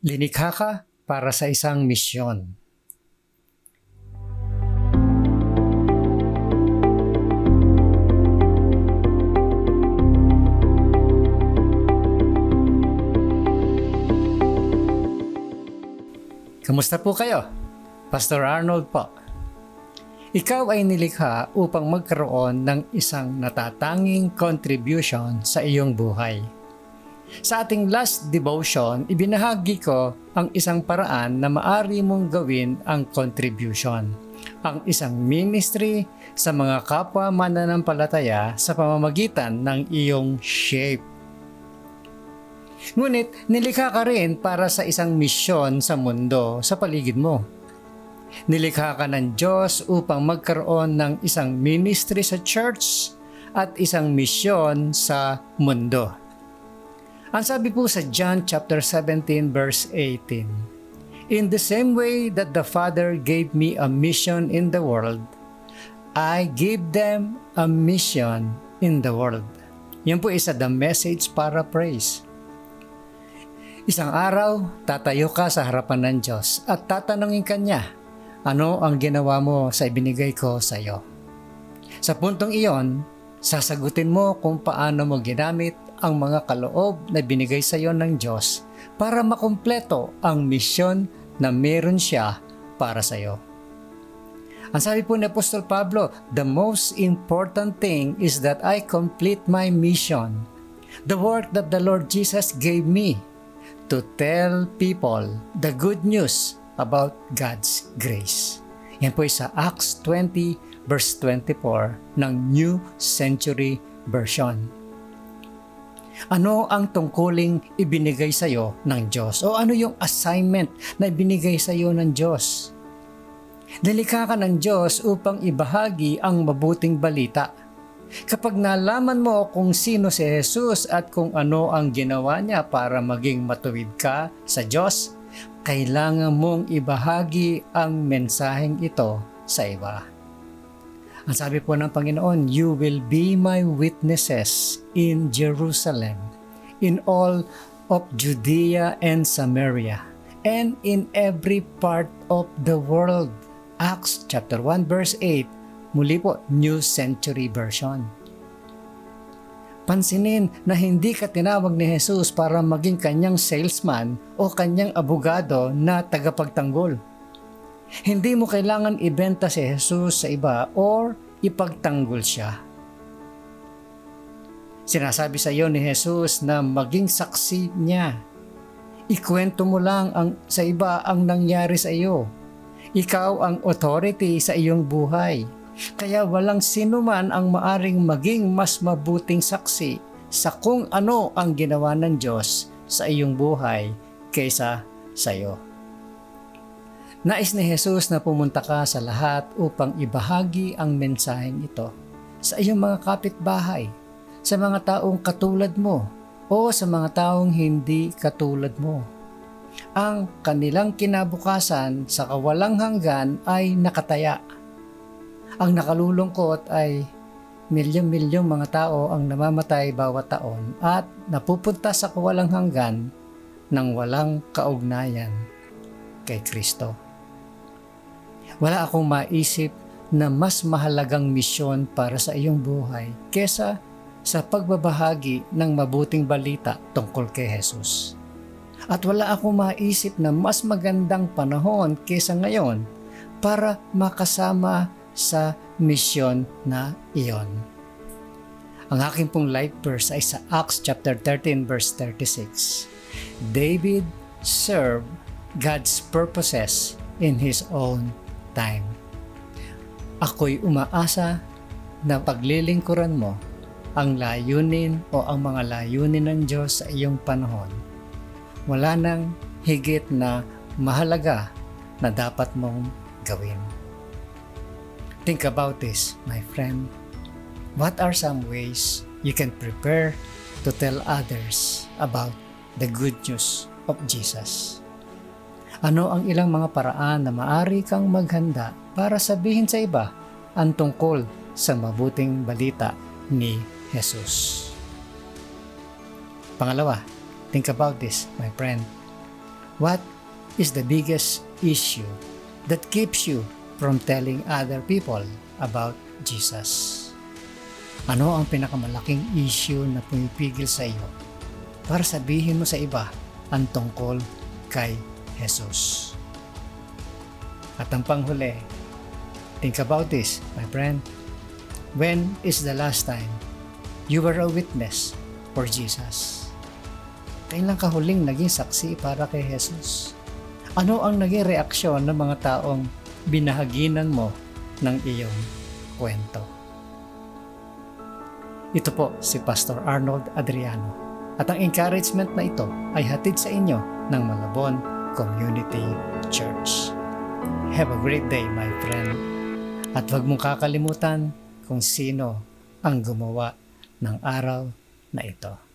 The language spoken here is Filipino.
Linikha ka para sa isang misyon. Kamusta po kayo? Pastor Arnold po. Ikaw ay nilikha upang magkaroon ng isang natatanging contribution sa iyong buhay. Sa ating last devotion, ibinahagi ko ang isang paraan na maaari mong gawin ang contribution, ang isang ministry sa mga kapwa mananampalataya sa pamamagitan ng iyong shape. Ngunit nilikha ka rin para sa isang misyon sa mundo sa paligid mo. Nilikha ka ng Diyos upang magkaroon ng isang ministry sa church at isang misyon sa mundo. Ang sabi po sa John chapter 17 verse 18, "In the same way that the Father gave me a mission in the world, I gave them a mission in the world." Yan po isa the Message paraphrase. Isang araw, tatayo ka sa harapan ng Diyos at tatanungin ka niya, ano ang ginawa mo sa ibinigay ko sa iyo? Sa puntong iyon, sasagutin mo kung paano mo ginamit ang mga kaloob na binigay sa iyo ng Diyos para makumpleto ang misyon na meron siya para sa iyo. Ang sabi po ni Apostol Pablo, "The most important thing is that I complete my mission, the work that the Lord Jesus gave me to tell people the good news about God's grace." Yan po ay sa Acts 20 verse 24 ng New Century Version. Ano ang tungkuling ibinigay sa iyo ng Diyos? O ano yung assignment na ibinigay sa iyo ng Diyos? Nilikha ka ng Diyos upang ibahagi ang mabuting balita. Kapag nalaman mo kung sino si Jesus at kung ano ang ginawa niya para maging matuwid ka sa Diyos, kailangan mong ibahagi ang mensaheng ito sa iba. Ang sabi po ng Panginoon, "You will be my witnesses in Jerusalem, in all of Judea and Samaria, and in every part of the world." Acts chapter 1 verse 8, muli po, New Century Version. Pansinin na hindi ka tinawag ni Jesus para maging kanyang salesman o kanyang abogado na tagapagtanggol. Hindi mo kailangan ibenta si Jesus sa iba or ipagtanggol siya. Sinasabi sa iyo ni Jesus na maging saksi niya. Ikwento mo lang sa iba ang nangyari sa iyo. Ikaw ang authority sa iyong buhay. Kaya walang sinuman ang maaring maging mas mabuting saksi sa kung ano ang ginawa ng Diyos sa iyong buhay kaysa sa iyo. Nais ni Jesus na pumunta ka sa lahat upang ibahagi ang mensaheng ito sa iyong mga kapitbahay, sa mga taong katulad mo o sa mga taong hindi katulad mo. Ang kanilang kinabukasan sa kawalang hanggan ay nakataya. Ang nakalulungkot ay milyong-milyong mga tao ang namamatay bawat taon at napupunta sa kawalang hanggan ng walang kaugnayan kay Kristo. Wala akong maisip na mas mahalagang misyon para sa iyong buhay kesa sa pagbabahagi ng mabuting balita tungkol kay Jesus. At wala akong maisip na mas magandang panahon kesa ngayon para makasama sa misyon na iyon. Ang aking pong life verse ay sa Acts chapter 13 verse 36. David served God's purposes in his own time. Ako'y umaasa na paglilingkuran mo ang layunin o ang mga layunin ng Diyos sa iyong panahon. Wala nang higit na mahalaga na dapat mong gawin. Think about this, my friend. What are some ways you can prepare to tell others about the good news of Jesus? Ano ang ilang mga paraan na maaari kang maghanda para sabihin sa iba ang tungkol sa mabuting balita ni Jesus? Pangalawa, think about this, my friend. What is the biggest issue that keeps you from telling other people about Jesus? Ano ang pinakamalaking issue na pumipigil sa iyo para sabihin mo sa iba ang tungkol kay Jesus? At ang panghuli, think about this, my friend. When is the last time you were a witness for Jesus? Kailan ka huling naging saksi para kay Jesus? Ano ang naging reaksyon ng mga taong binahaginan mo ng iyong kwento? Ito po si Pastor Arnold Adriano at ang encouragement na ito ay hatid sa inyo ng Malabon Community Church. Have a great day, my friend. At huwag mong kakalimutan kung sino ang gumawa ng araw na ito.